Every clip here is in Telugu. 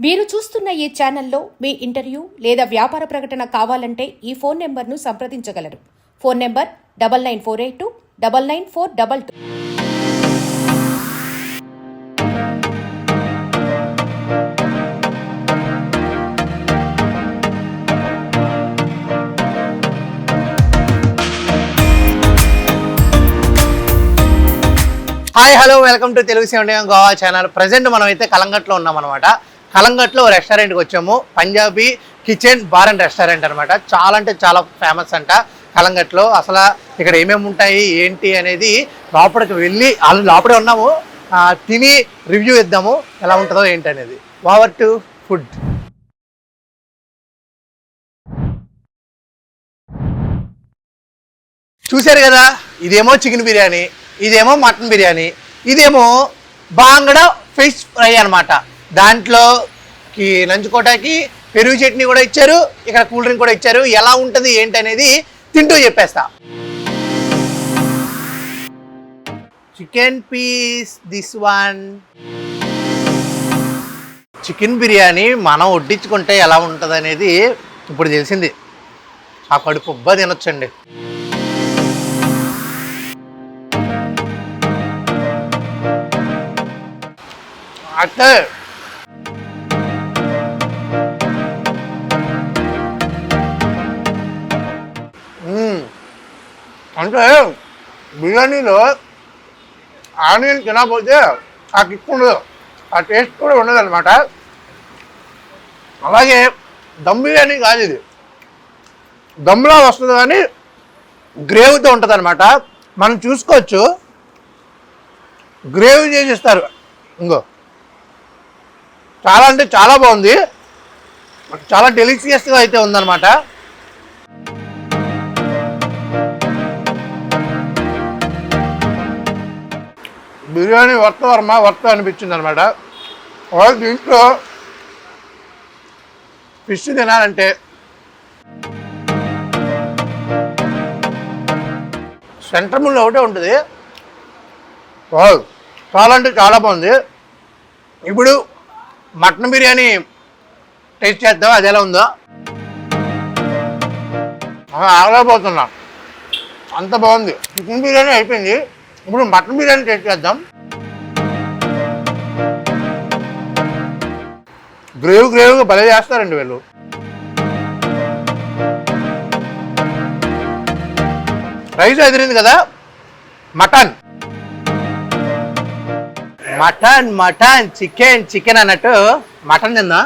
మీరు చూస్తున్న ఈ ఛానల్లో మీ ఇంటర్వ్యూ లేదా వ్యాపార ప్రకటన కావాలంటే ఈ ఫోన్ నెంబర్ను సంప్రదించగలరు. Phone number 9948299422. Hi hello welcome to Telugu 7 Goa channel. Present మనం అయితే కలంగట్లో ఉన్నాం అనమాట. కలంగట్లో రెస్టారెంట్కి వచ్చాము. Punjabi kitchen bar and restaurant అనమాట. చాలా అంటే చాలా ఫేమస్ అంట కలంగట్లో. అసలు ఇక్కడ ఏమేమి ఉంటాయి ఏంటి అనేది లోపలికి వెళ్ళి లోపలే ఉన్నాము, తిని రివ్యూ ఇద్దాము ఎలా ఉంటుందో ఏంటి అనేది. Over to food. చూశారు కదా, ఇదేమో చికెన్ బిర్యానీ, ఇదేమో మటన్ బిర్యానీ, ఇదేమో బాంగడ ఫిష్ ఫ్రై అనమాట. దాంట్లోకి నంచుకోవటానికి పెరుగు చట్నీ కూడా ఇచ్చారు, ఇక్కడ కూల్ డ్రింక్ కూడా ఇచ్చారు. ఎలా ఉంటుంది ఏంటి అనేది తింటూ చెప్పేస్తా. Chicken piece, this one. Chicken biryani మనం వడ్డించుకుంటే ఎలా ఉంటుంది అనేది ఇప్పుడు తెలిసింది. ఆ కడుపు ఉబ్బ తినొచ్చండి. అంటే అంటే బిర్యానీలో ఆనియన్ తినకపోతే ఆ కిక్ ఉండదు, ఆ టేస్ట్ కూడా ఉండదు అనమాట. అలాగే దమ్ బిర్యానీ కాదు, ఇది దమ్లా వస్తుంది కానీ గ్రేవీతో ఉంటుంది అనమాట. మనం చూసుకోవచ్చు, గ్రేవీ చేసిస్తారు. ఇంకో చాలా అంటే చాలా బాగుంది, చాలా డెలిషియస్గా అయితే ఉందన్నమాట. బిర్యానీ వర్త అనిపించింది అనమాట. దీంట్లో ఫిష్ తినాలంటే సెంటర్ ముళ్ళు ఒకటే ఉంటుంది. చాలా అంటే చాలా బాగుంది. ఇప్పుడు మటన్ బిర్యానీ టేస్ట్ చేద్దాం, అది ఎలా ఉందో. ఆగలేకపోతున్నా, అంత బాగుంది. చికెన్ బిర్యానీ అయిపోయింది, ఇప్పుడు మటన్ బిర్యానీ టేస్ట్ చేద్దాం. గ్రేవీగా భలే చేస్తారండి వీళ్ళు. రైస్ ఎదిరింది కదా. Mutton mutton mutton chicken chicken అన్నట్టు మటన్ తిందా.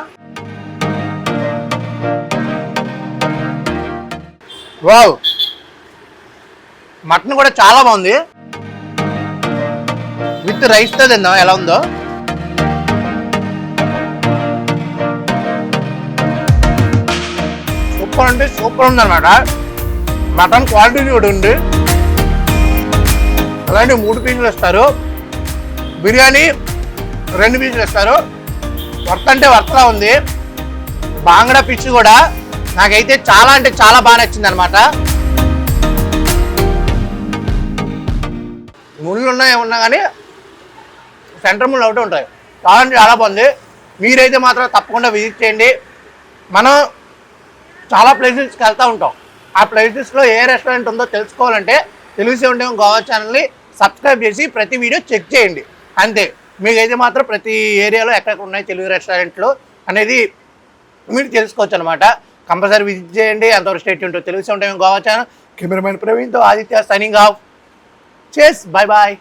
వావ్, మటన్ కూడా చాలా బాగుంది. విత్ రైస్తో తిందాం ఎలా ఉందో. సూపర్ అంటే సూపర్ ఉందన్నమాట. మటన్ క్వాలిటీ కూడా ఉంది. అలాంటి 3 పీసులు ఇస్తారు, బిర్యానీ 2 పీసులు ఇస్తారు. వర్త అంటే వర్తలా ఉంది. బాంగడా ఫిష్ కూడా నాకైతే చాలా అంటే చాలా బాగా నచ్చింది అనమాట. ముళ్ళు ఉన్నాయి ఏమన్నా కానీ సెంటర్ ముళ్ళు ఒకటి ఉంటాయి. చాలా అంటే చాలా బాగుంది. మీరైతే మాత్రం తప్పకుండా విజిట్ చేయండి. మనం చాలా ప్లేసెస్కి వెళ్తూ ఉంటాం. ఆ ప్లేసెస్లో ఏ రెస్టారెంట్ ఉందో తెలుసుకోవాలంటే తెలుగు 7 గోవా ఛానల్ని సబ్స్క్రైబ్ చేసి ప్రతి వీడియో చెక్ చేయండి. అంతే. మీకైతే మాత్రం ప్రతి ఏరియాలో ఎక్కడెక్కడ ఉన్నాయి తెలుగు రెస్టారెంట్లు అనేది మీరు తెలుసుకోవచ్చు అనమాట. కంపల్సరీ విజిట్ చేయండి. అంతవరకు స్టేట్ ఉంటూ తెలుగు 7 గోవా ఛానల్. కెమెరామెన్ ప్రవీణ్తో ఆదిత్య సైనింగ్ ఆఫ్. చేస్, బాయ్ బాయ్.